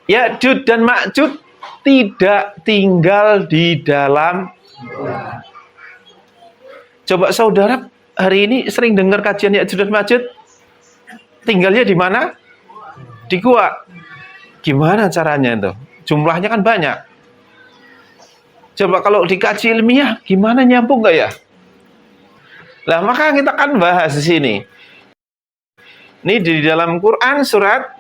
Ya'juj dan Ma'juj tidak tinggal di dalam. Coba saudara hari ini sering dengar kajian Ya'juj dan Ma'juj? Tinggalnya di mana? Di gua. Gimana caranya itu? Jumlahnya kan banyak. Coba kalau dikaji ilmiah, gimana, nyambung nggak ya? Lah maka kita kan bahas di sini. Ini di dalam Quran surat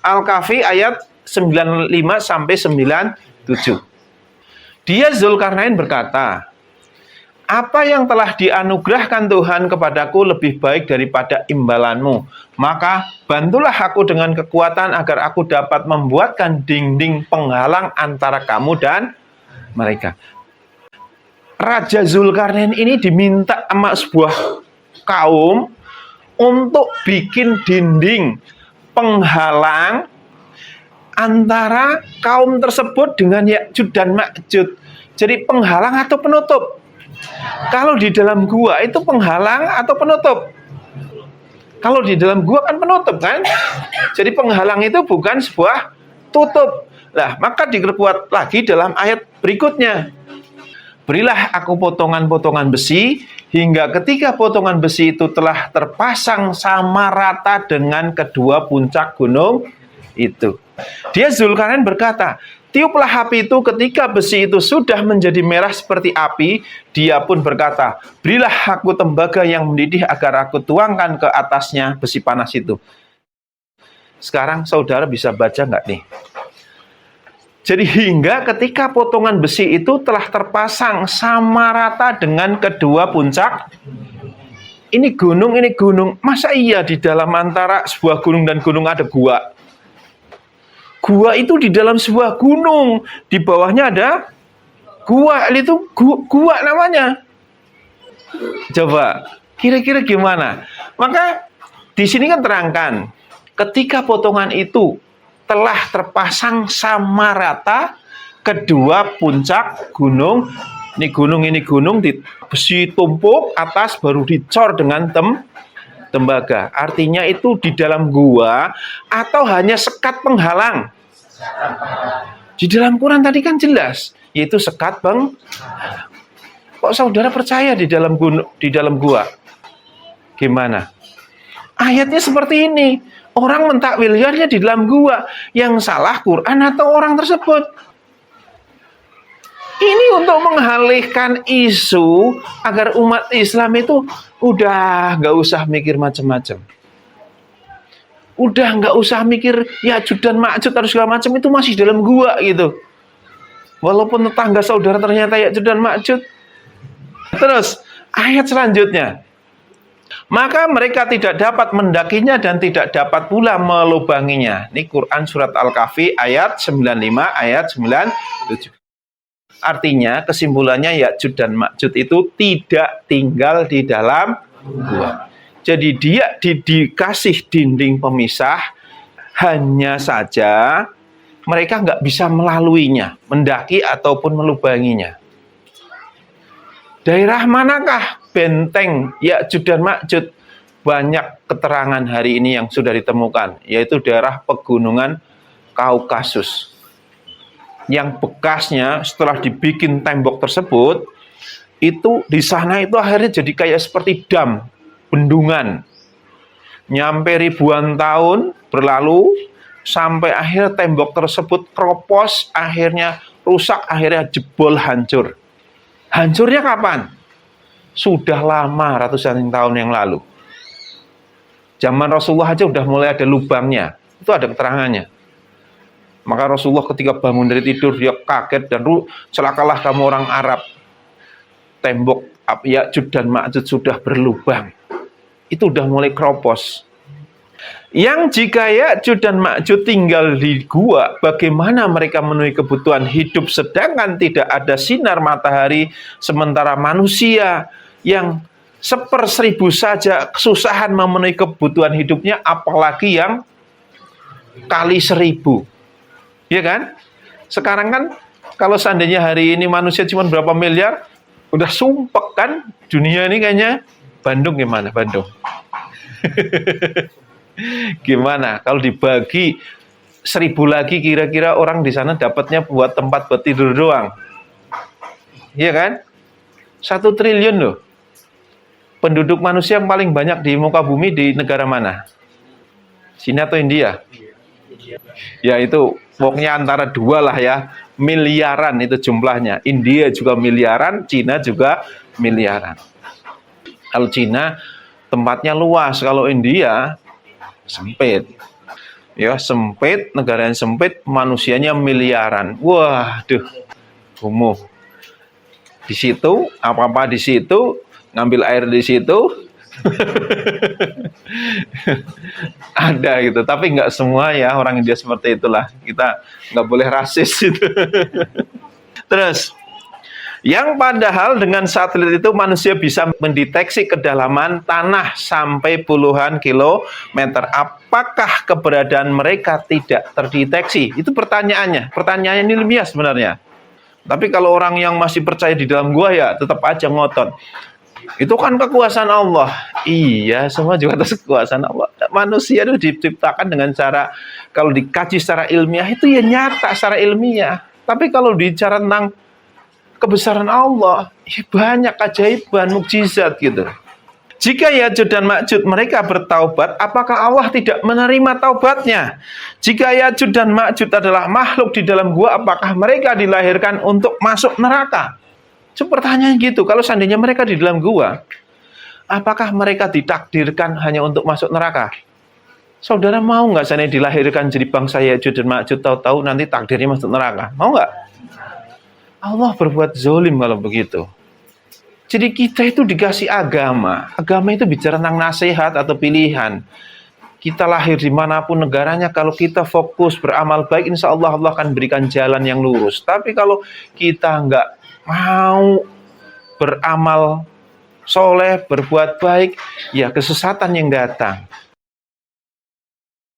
Al-Kahfi ayat 95 sampai 97. Dia Zulkarnain berkata, apa yang telah dianugerahkan Tuhan kepadaku lebih baik daripada imbalanmu. Maka bantulah aku dengan kekuatan agar aku dapat membuatkan dinding penghalang antara kamu dan mereka. Raja Zulkarnain ini diminta sama sebuah kaum untuk bikin dinding penghalang antara kaum tersebut dengan Ya'juj dan Ma'juj. Jadi penghalang atau penutup? Kalau di dalam gua itu penghalang atau penutup? Kalau di dalam gua kan penutup kan? Jadi penghalang itu bukan sebuah tutup. Lah, maka diperkuat lagi dalam ayat berikutnya. Berilah aku potongan-potongan besi hingga ketika potongan besi itu telah terpasang sama rata dengan kedua puncak gunung itu. Dia Zulkarnain berkata, tiuplah api itu. Ketika besi itu sudah menjadi merah seperti api, dia pun berkata, berilah aku tembaga yang mendidih agar aku tuangkan ke atasnya besi panas itu. Sekarang saudara bisa baca nggak nih? Jadi hingga ketika potongan besi itu telah terpasang sama rata dengan kedua puncak. Ini gunung, ini gunung. Masa iya di dalam antara sebuah gunung dan gunung ada gua? Gua itu di dalam sebuah gunung. Di bawahnya ada gua. Itu gua namanya. Coba, kira-kira gimana? Maka di sini kan terangkan. Ketika potongan itu telah terpasang sama rata kedua puncak gunung. Ini gunung di besi tumpuk atas baru dicor dengan tembaga. Artinya itu di dalam gua atau hanya sekat penghalang. Di dalam Quran tadi kan jelas, yaitu sekat Kok saudara percaya di dalam gua? Gimana? Ayatnya seperti ini. Orang mentakwilnya di dalam gua. Yang salah Quran atau orang tersebut? Ini untuk mengalihkan isu agar umat Islam itu udah nggak usah mikir macam-macam. Udah nggak usah mikir Ya'juj dan Ma'juj harus segala macam, itu masih dalam gua gitu. Walaupun tetangga saudara ternyata Ya'juj dan Ma'juj. Terus ayat selanjutnya. Maka mereka tidak dapat mendakinya dan tidak dapat pula melubanginya. Ini Quran surat Al-Kahfi ayat 95 ayat 97. Artinya kesimpulannya Ya'juj dan Ma'juj itu tidak tinggal di dalam gua. Jadi dia dikasih dinding pemisah, hanya saja mereka nggak bisa melaluinya, mendaki ataupun melubanginya. Daerah manakah benteng Ya'juj dan Ma'juj? Banyak keterangan hari ini yang sudah ditemukan, yaitu daerah pegunungan Kaukasus. Yang bekasnya setelah dibikin tembok tersebut, itu di sana itu akhirnya jadi kayak seperti dam, bendungan. Nyampe ribuan tahun berlalu, sampai akhir tembok tersebut keropos, akhirnya rusak, akhirnya jebol, hancur. Hancurnya kapan? Sudah lama, ratusan tahun yang lalu. Zaman Rasulullah aja udah mulai ada lubangnya. Itu ada keterangannya. Maka Rasulullah ketika bangun dari tidur, dia kaget dan celakalah kamu orang Arab. Tembok Ya'juj dan Ma'juj sudah berlubang. Itu udah mulai keropos. Yang jika Ya'juj dan Ma'juj tinggal di gua, bagaimana mereka memenuhi kebutuhan hidup sedangkan tidak ada sinar matahari, sementara manusia yang 1/1000 saja kesusahan memenuhi kebutuhan hidupnya, apalagi yang kali 1000. Ya kan? Sekarang kan kalau seandainya hari ini manusia cuma berapa miliar, udah sumpek kan dunia ini kayaknya. Bandung gimana? Bandung. Gimana kalau dibagi 1.000 lagi kira-kira orang di sana dapatnya buat tempat buat tidur doang. Iya kan? 1 triliun loh. Penduduk manusia yang paling banyak di muka bumi di negara mana? Cina atau India? Ya itu pokoknya antara dua lah ya. Miliaran itu jumlahnya. India juga miliaran, Cina juga miliaran. Kalau Cina tempatnya luas, kalau India sempit. Ya, sempit, negara yang sempit, manusianya miliaran. Waduh, kumuh. Di situ, apa-apa di situ, ngambil air di situ. Ada gitu, tapi nggak semua ya orang India seperti itulah. Kita nggak boleh rasis itu. Terus, yang padahal dengan satelit itu manusia bisa mendeteksi kedalaman tanah sampai puluhan kilometer. Apakah keberadaan mereka tidak terdeteksi? Itu pertanyaannya. Pertanyaannya ini ilmiah sebenarnya. Tapi kalau orang yang masih percaya di dalam gua ya tetap aja ngotot. Itu kan kekuasaan Allah. Iya, semua juga atas kekuasaan Allah. Manusia itu diciptakan dengan cara, kalau dikaji secara ilmiah itu ya nyata secara ilmiah. Tapi kalau bicara tentang kebesaran Allah, ya banyak keajaiban, mukjizat gitu. Jika Ya'juj dan Ma'juj mereka bertaubat, apakah Allah tidak menerima taubatnya? Jika Ya'juj dan Ma'juj adalah makhluk di dalam gua, apakah mereka dilahirkan untuk masuk neraka? Itu pertanyaan gitu. Kalau seandainya mereka di dalam gua, apakah mereka ditakdirkan hanya untuk masuk neraka? Saudara mau nggak seandainya dilahirkan jadi bangsa Ya'juj dan Ma'juj, tahu-tahu nanti takdirnya masuk neraka? Mau nggak? Allah berbuat zolim kalau begitu. Jadi kita itu dikasih agama. Agama itu bicara tentang nasihat atau pilihan. Kita lahir dimanapun negaranya, kalau kita fokus beramal baik, insya Allah Allah akan berikan jalan yang lurus. Tapi kalau kita nggak mau beramal soleh, berbuat baik, ya kesesatan yang datang.